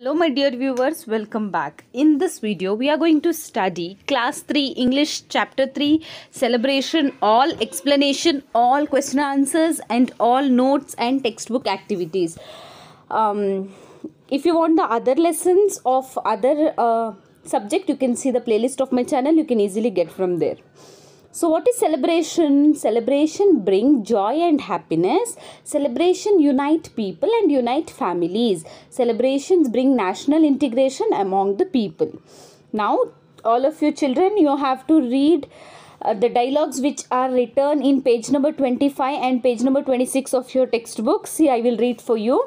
Hello my dear viewers, welcome back. In this video we are going to study class 3 English chapter 3 celebration, all explanation, all question answers and all notes and textbook activities. If you want the other lessons of other subject, you can see the playlist of my channel. You can easily get from there. So what is celebration? Celebration bring joy and happiness. Celebration unite people and unite families. Celebrations bring national integration among the people. Now all of you children, you have to read the dialogues which are written in page number 25 and page number 26 of your textbook. See, I will read for you.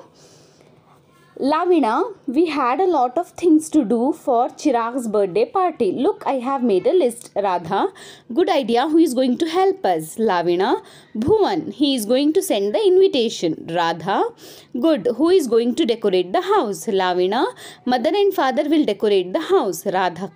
Lavina, we had a lot of things to do for Chirag's birthday party. Look, I have made a list. Radha, good idea. Who is going to help us? Lavina, Bhuvan, he is going to send the invitation. Radha, good. Who is going to decorate the house? Lavina, mother and father will decorate the house. Radha,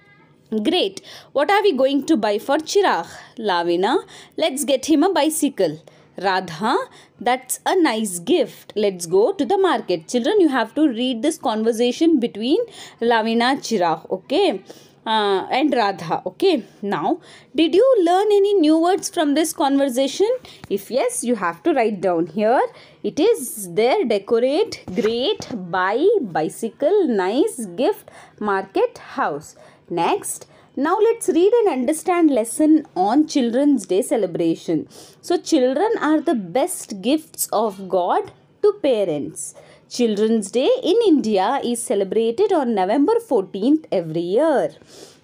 great. What are we going to buy for Chirag? Lavina, let's get him a bicycle. Radha, that's a nice gift. Let's go to the market. Children, you have to read this conversation between Lavina, Chirag, okay, and Radha, okay. Now, did you learn any new words from this conversation? If yes, you have to write down here. It is there: decorate, great, buy, bicycle, nice, gift, market, house. Next, now let's read and understand lesson on Children's Day celebration. So children are the best gifts of God to parents. Children's Day in India is celebrated on November 14th every year.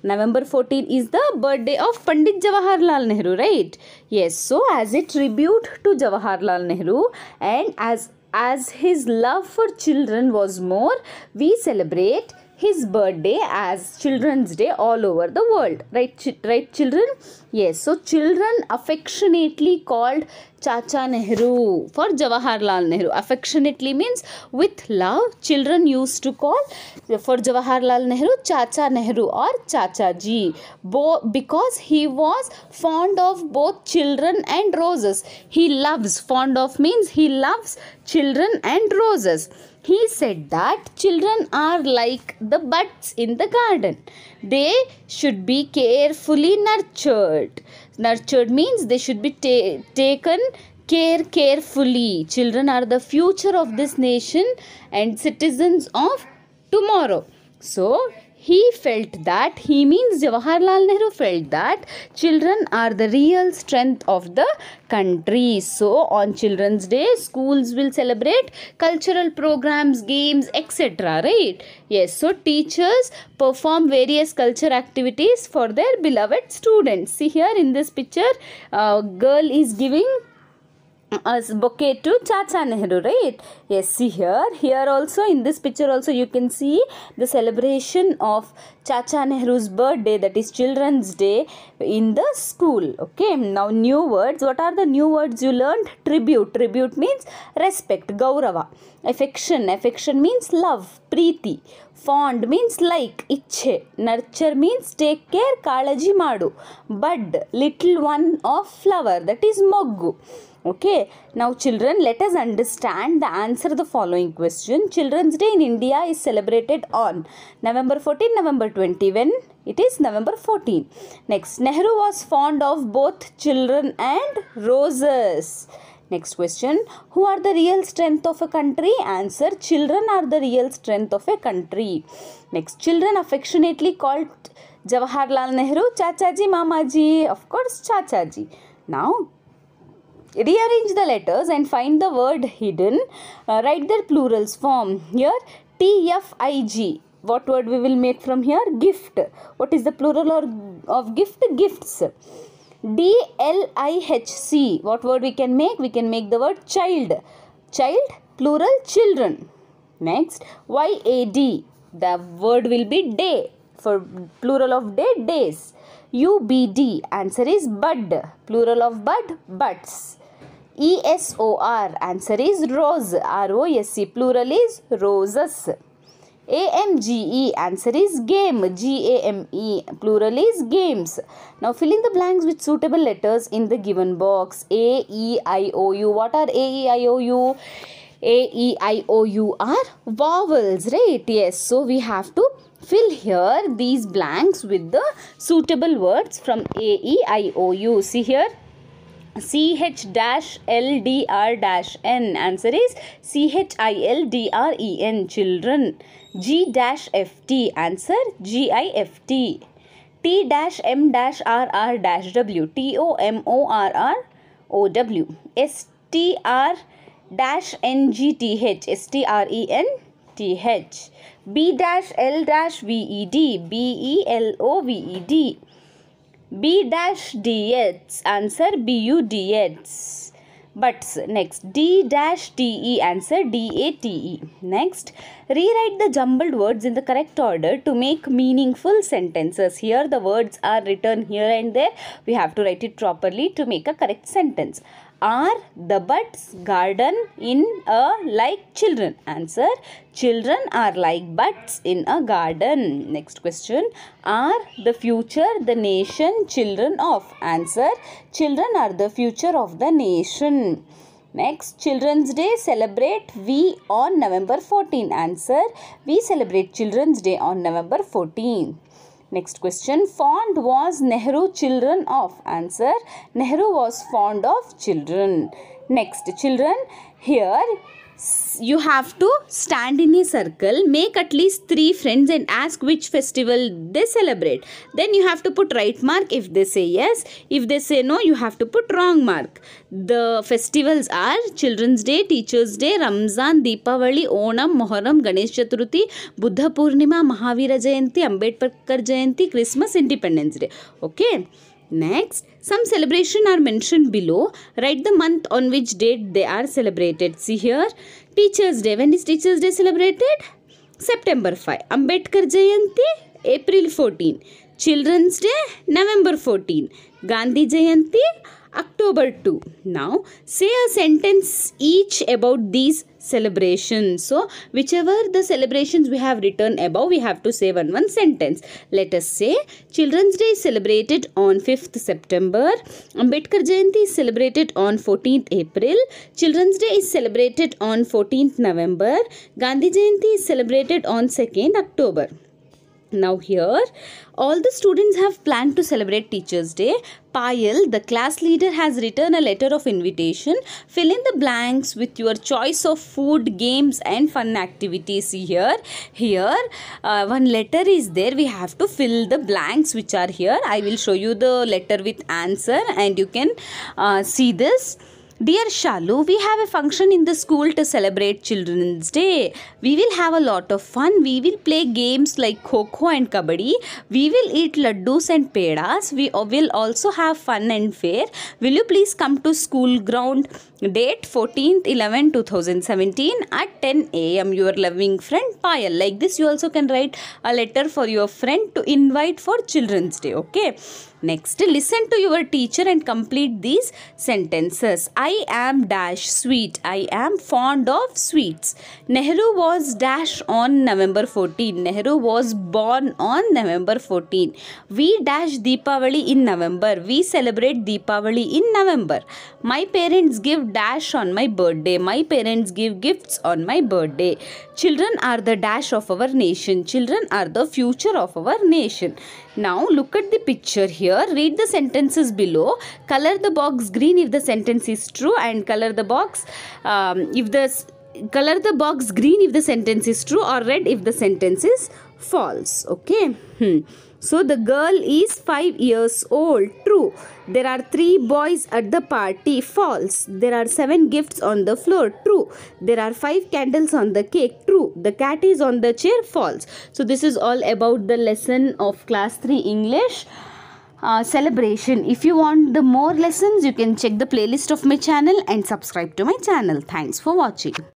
November 14th is the birthday of Pandit Jawaharlal Nehru, right? Yes, so as a tribute to Jawaharlal Nehru and as his love for children was more, we celebrate his birthday as Children's Day all over the world. Right children? Yes. So children affectionately called Chacha Nehru for Jawaharlal Nehru. Affectionately means with love. Children used to call for Jawaharlal Nehru Chacha Nehru or Chacha Ji. Because he was fond of both children and roses. He loves, fond of means he loves children and roses. He said that children are like the buds in the garden. They should be carefully nurtured. Nurtured means they should be taken care carefully. Children are the future of this nation and citizens of tomorrow. So, he means Jawaharlal Nehru felt that children are the real strength of the country. So on Children's Day, schools will celebrate cultural programs, games, etc. Right? Yes. So teachers perform various culture activities for their beloved students. See here in this picture, girl is giving a bouquet to Chacha Nehru, right? Yes, see here also in this picture also you can see the celebration of Chacha Nehru's birthday, that is Children's Day, in the school. Okay, now new words. What are the new words you learned? Tribute means respect, gaurava. Affection means love, preeti. Fond means like, ichhe. Nurture means take care, kalaji madu. Bud, little one of flower, that is moggu. Okay, now children, let us understand the answer to the following question. Children's Day in India is celebrated on November 14, November 20. When? It is November 14. Next, Nehru was fond of both children and roses. Next question, who are the real strength of a country? Answer, children are the real strength of a country. Next, children affectionately called Jawaharlal Nehru Chachaji, Mamaji. Of course, Chachaji. Now, rearrange the letters and find the word hidden. Write their plurals form. Here, TFIG. What word we will make from here? Gift. What is the plural of gift? Gifts. DLIHC. What word we can make? We can make the word child. Child, plural, children. Next, YAD. The word will be day. For plural of day, days. UBD. Answer is bud. Plural of bud, buds. ESOR. Answer is rose. ROSE. Plural is roses. AMGE. Answer is game. GAME. Plural is games. Now fill in the blanks with suitable letters in the given box. A, E, I, O, U. What are A, E, I, O, U? A, E, I, O, U are vowels, right? Yes, so we have to fill here these blanks with the suitable words from A, E, I, O, U. See here, CH-LDR-N. Answer is CHILDREN, children. G-FT. Answer GIFT. T-M-RR-W. TOMORROW. STR-NGTH. STRENTH. B-L-VED. BELOVED. B-DX. Answer BUDX. Buts. Next, D-TE. Answer DATE. Next, rewrite the jumbled words in the correct order to make meaningful sentences. Here the words are written here and there. We have to write it properly to make a correct sentence. Are the buds garden in a like children? Answer, children are like buds in a garden. Next question, are the future the nation children of? Answer, children are the future of the nation. Next, Children's Day celebrate we on November 14. Answer, we celebrate Children's Day on November 14. Next question, fond was Nehru children of? Answer, Nehru was fond of children. Next, children, here you have to stand in a circle, make at least 3 friends and ask which festival they celebrate. Then you have to put right mark if they say yes. If they say no, you have to put wrong mark. The festivals are Children's Day, Teachers Day, Ramzan, Deepavali, Onam, Moharram, Ganesh Chaturthi, Buddha Purnima, Mahavira Jayanti, Ambedkar Jayanti, Christmas, Independence Day. Okay. Next, some celebration are mentioned below. Write the month on which date they are celebrated. See here, Teachers Day. When is Teachers Day celebrated? September 5. Ambedkar Jayanti, April 14. Children's Day, November 14. Gandhi Jayanti, October 2. Now, say a sentence each about these celebrations. So, whichever the celebrations we have written above, we have to say one sentence. Let us say, Children's Day is celebrated on 5th September. Ambedkar Jayanti is celebrated on 14th April. Children's Day is celebrated on 14th November. Gandhi Jayanti is celebrated on 2nd October. Now here, all the students have planned to celebrate Teachers' Day. Payal, the class leader, has written a letter of invitation. Fill in the blanks with your choice of food, games and fun activities. Here, one letter is there. We have to fill the blanks which are here. I will show you the letter with answer and you can see this. Dear Shalu, we have a function in the school to celebrate Children's Day. We will have a lot of fun. We will play games like Kho-Kho and Kabaddi. We will eat laddus and pedas. We will also have fun and fair. Will you please come to school ground? Date 14/11/2017 at 10 AM. Your loving friend Payal. Like this, you also can write a letter for your friend to invite for Children's Day. Okay. Next, listen to your teacher and complete these sentences. I am dash sweet. I am fond of sweets. Nehru was dash on November 14. Nehru was born on November 14. We dash Deepavali in November. We celebrate Deepavali in November. My parents give dash on my birthday. My parents give gifts on my birthday. Children are the dash of our nation. Children are the future of our nation. Now look at the picture here. Read the sentences below. Color the box green if the sentence is true and color the box green if the sentence is true or red if the sentence is false. Okay. So the girl is 5 years old. True. There are 3 boys at the party. False. There are 7 gifts on the floor. True. There are 5 candles on the cake. True. The cat is on the chair. False. So this is all about the lesson of class 3 English celebration. If you want the more lessons, you can check the playlist of my channel and subscribe to my channel. Thanks for watching.